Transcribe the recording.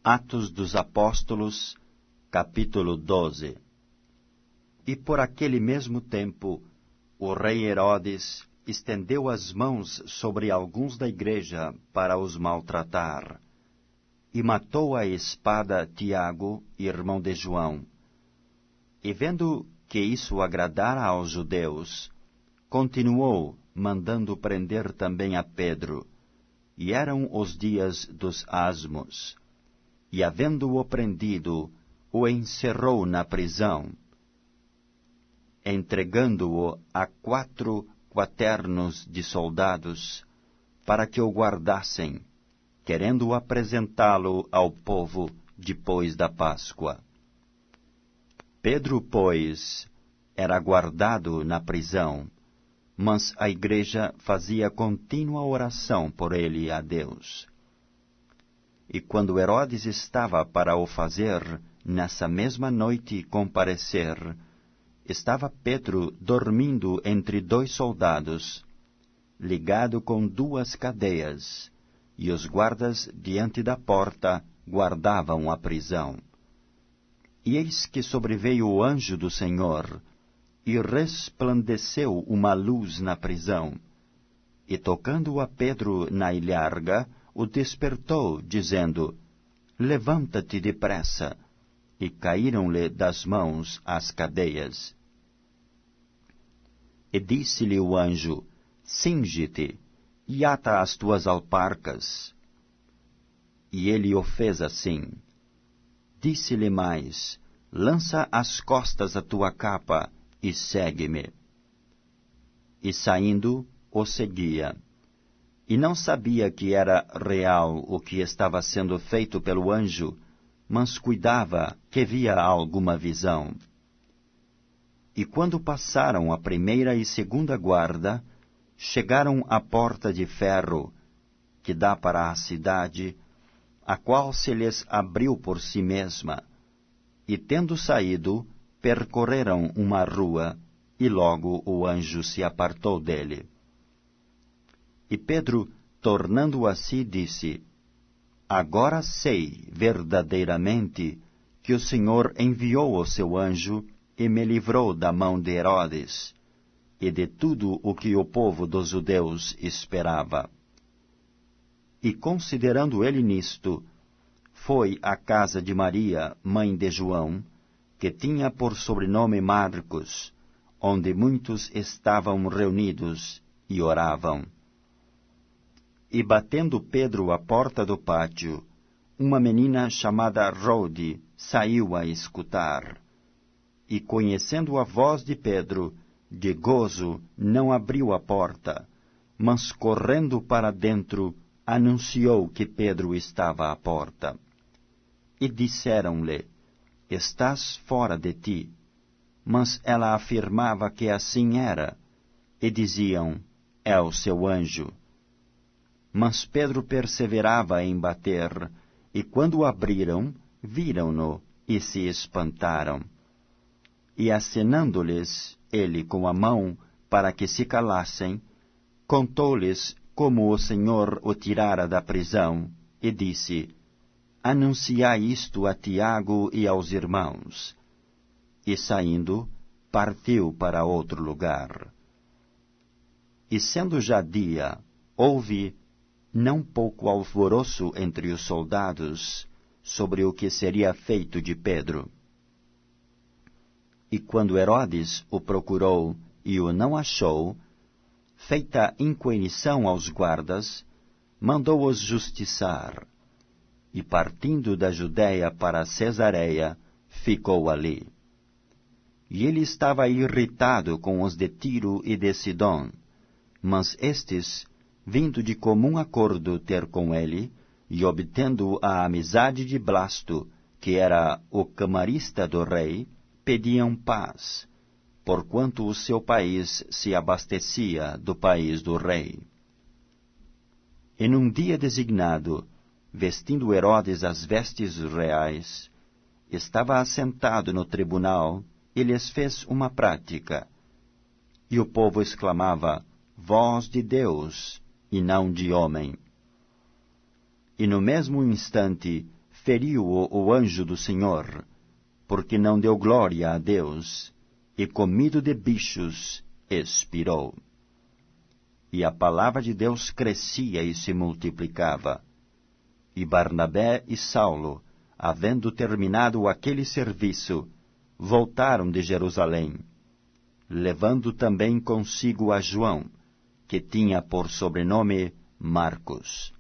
Atos dos Apóstolos, capítulo 12. E por aquele mesmo tempo, o rei Herodes estendeu as mãos sobre alguns da igreja para os maltratar, e matou à espada Tiago, irmão de João. E vendo que isso agradara aos judeus, continuou mandando prender também a Pedro, e eram os dias dos asmos. E havendo-o prendido, o encerrou na prisão, entregando-o a 4 quaternos de soldados, para que o guardassem, querendo apresentá-lo ao povo depois da Páscoa. Pedro, pois, era guardado na prisão, mas a igreja fazia contínua oração por ele a Deus. E quando Herodes estava para o fazer, nessa mesma noite comparecer, estava Pedro dormindo entre 2 soldados, ligado com 2 cadeias, e os guardas diante da porta guardavam a prisão. E eis que sobreveio o anjo do Senhor, e resplandeceu uma luz na prisão, e tocando a Pedro na ilharga, o despertou, dizendo: Levanta-te depressa. E caíram-lhe das mãos as cadeias. E disse-lhe o anjo: Cinge-te, e ata as tuas alparcas. E ele o fez assim. Disse-lhe mais: Lança às costas a tua capa, e segue-me. E saindo, o seguia. E não sabia que era real o que estava sendo feito pelo anjo, mas cuidava que via alguma visão. E quando passaram a 1ª e 2ª guarda, chegaram à porta de ferro, que dá para a cidade, a qual se lhes abriu por si mesma, e tendo saído, percorreram uma rua, e logo o anjo se apartou dele. E Pedro, tornando a si, disse: Agora sei verdadeiramente que o Senhor enviou o seu anjo e me livrou da mão de Herodes e de tudo o que o povo dos judeus esperava. E considerando ele nisto, foi à casa de Maria, mãe de João, que tinha por sobrenome Marcos, onde muitos estavam reunidos e oravam. E batendo Pedro à porta do pátio, uma menina chamada Rode saiu a escutar. E conhecendo a voz de Pedro, de gozo não abriu a porta, mas correndo para dentro, anunciou que Pedro estava à porta. E disseram-lhe: Estás fora de ti. Mas ela afirmava que assim era, e diziam: É o seu anjo. Mas Pedro perseverava em bater, e quando abriram, viram-no e se espantaram. E acenando-lhes ele com a mão para que se calassem, contou-lhes como o Senhor o tirara da prisão, e disse: Anunciai isto a Tiago e aos irmãos. E saindo, partiu para outro lugar. E sendo já dia, houve não pouco alvoroço entre os soldados sobre o que seria feito de Pedro. E quando Herodes o procurou e o não achou, feita inquirição aos guardas, mandou-os justiçar, e partindo da Judéia para Cesareia, ficou ali. E ele estava irritado com os de Tiro e de Sidom, mas estes, vindo de comum acordo ter com ele, e obtendo a amizade de Blasto, que era o camarista do rei, pediam paz, porquanto o seu país se abastecia do país do rei. E num dia designado, vestindo Herodes as vestes reais, estava assentado no tribunal e lhes fez uma prática. E o povo exclamava: Voz de Deus, e não de homem. E no mesmo instante feriu-o o anjo do Senhor, porque não deu glória a Deus, e comido de bichos, expirou. E a palavra de Deus crescia e se multiplicava. E Barnabé e Saulo, havendo terminado aquele serviço, voltaram de Jerusalém, levando também consigo a João, que tinha por sobrenome Marcos.